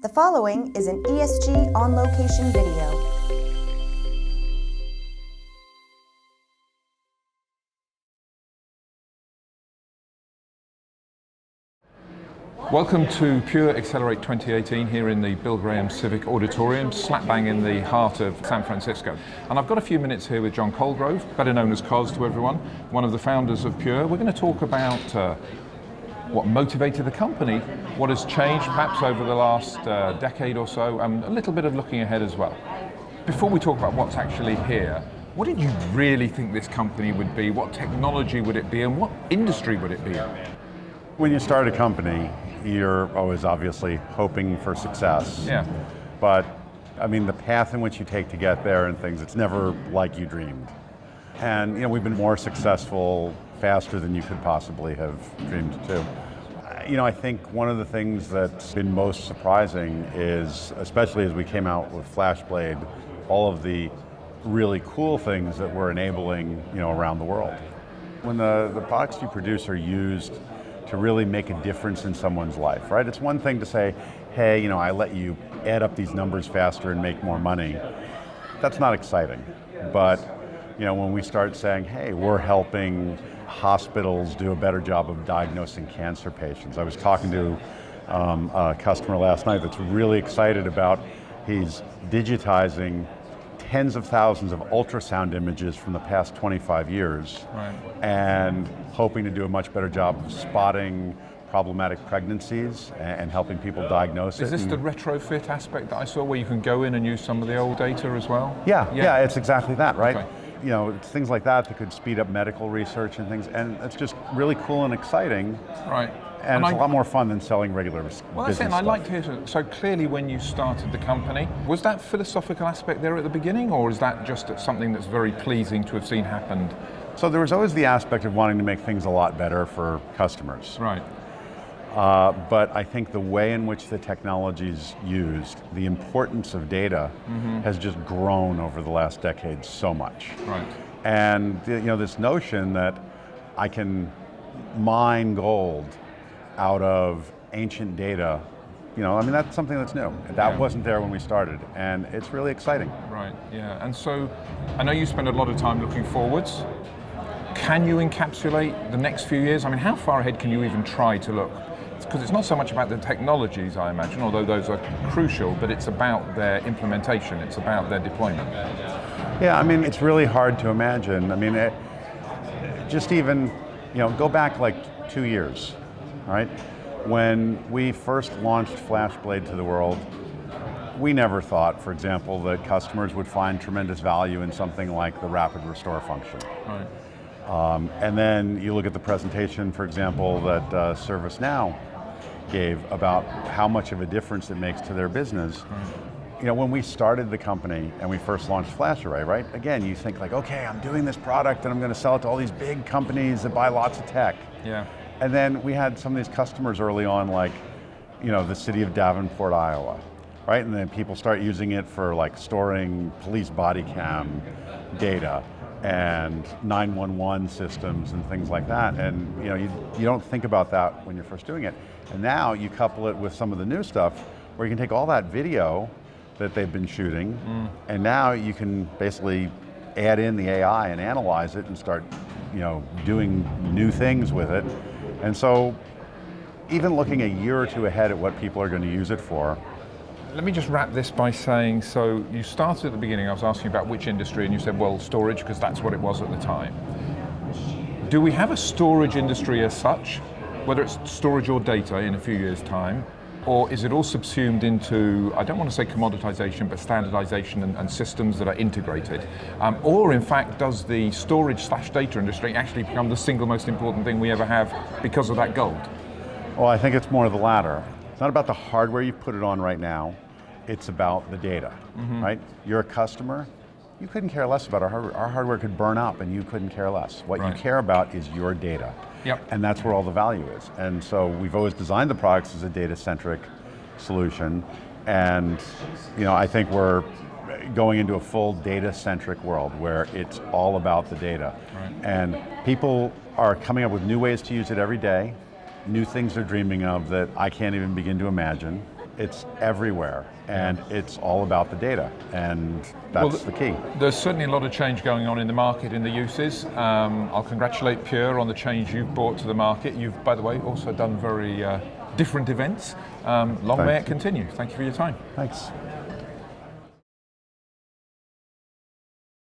The following is an ESG on location video. Welcome to Pure Accelerate 2018 here in the Bill Graham Civic Auditorium, slap bang in the heart of San Francisco. And I've got a few minutes here with John Colgrove, better known as Cos to everyone, one of the founders of Pure. We're going to talk about what motivated the company, what has changed perhaps over the last decade or so, and a little bit of looking ahead as well. Before we talk about what's actually here, what did you really think this company would be? What technology would it be, and what industry would it be in? When you start a company, you're always obviously hoping for success. Yeah. But I mean, the path in which you take to get there and things, it's never like you dreamed. And we've been more successful faster than you could possibly have dreamed too. I think one of the things that's been most surprising is, especially as we came out with FlashBlade, all of the really cool things that we're enabling, around the world. When the products you produce are used to really make a difference in someone's life, right? It's one thing to say, hey, I let you add up these numbers faster and make more money. That's not exciting. But, when we start saying, hey, we're helping hospitals do a better job of diagnosing cancer patients. I was talking to a customer last night that's really excited about, he's digitizing tens of thousands of ultrasound images from the past 25 years, right, and hoping to do a much better job of spotting problematic pregnancies and helping people diagnose it. Is this the retrofit aspect that I saw where you can go in and use some of the old data as well? Yeah, it's exactly that, right? Okay. It's things like that could speed up medical research and things, and it's just really cool and exciting. Right. And it's a lot more fun than selling regular business that's it, and I'd like to hear, so clearly when you started the company, was that philosophical aspect there at the beginning, or is that just something that's very pleasing to have seen happened? So there was always the aspect of wanting to make things a lot better for customers. Right. But I think the way in which the technology's used, the importance of data has just grown over the last decade so much. Right. And this notion that I can mine gold out of ancient data, that's something that's new. That wasn't there when we started, and it's really exciting. Right, yeah, and so I know you spend a lot of time looking forwards. Can you encapsulate the next few years? I mean, how far ahead can you even try to look? Because it's not so much about the technologies, I imagine, although those are crucial, but it's about their implementation, it's about their deployment. Yeah, it's really hard to imagine. Just even, go back like 2 years, right? When we first launched FlashBlade to the world, we never thought, for example, that customers would find tremendous value in something like the rapid restore function. Right. And then you look at the presentation, for example, that ServiceNow gave about how much of a difference it makes to their business. Right. When we started the company and we first launched FlashArray, right? Again, you think like, okay, I'm doing this product and I'm going to sell it to all these big companies that buy lots of tech. Yeah. And then we had some of these customers early on, like, the city of Davenport, Iowa, right? And then people start using it for like storing police body cam data and 911 systems and things like that. And you don't think about that when you're first doing it. And now you couple it with some of the new stuff where you can take all that video that they've been shooting, and now you can basically add in the AI and analyze it and start doing new things with it. And so even looking a year or two ahead at what people are going to use it for. Let me just wrap this by saying, so you started at the beginning, I was asking about which industry, and you said, well, storage, because that's what it was at the time. Do we have a storage industry as such, whether it's storage or data in a few years' time, or is it all subsumed into, I don't want to say commoditization, but standardization and systems that are integrated? Or in fact, does the storage/data industry actually become the single most important thing we ever have because of that gold? Well, I think it's more of the latter. It's not about the hardware you put it on right now, it's about the data, right? You're a customer, you couldn't care less about our hardware. Our hardware could burn up and you couldn't care less. What you care about is your data. Yep. And that's where all the value is. And so we've always designed the products as a data-centric solution. And I think we're going into a full data-centric world where it's all about the data. Right. And people are coming up with new ways to use it every day, new things they're dreaming of that I can't even begin to imagine. It's everywhere, and it's all about the data, and that's the key. There's certainly a lot of change going on in the market, in the uses. I'll congratulate Pure on the change you've brought to the market. You've, by the way, also done very different events. Long may it continue. Thank you for your time. Thanks.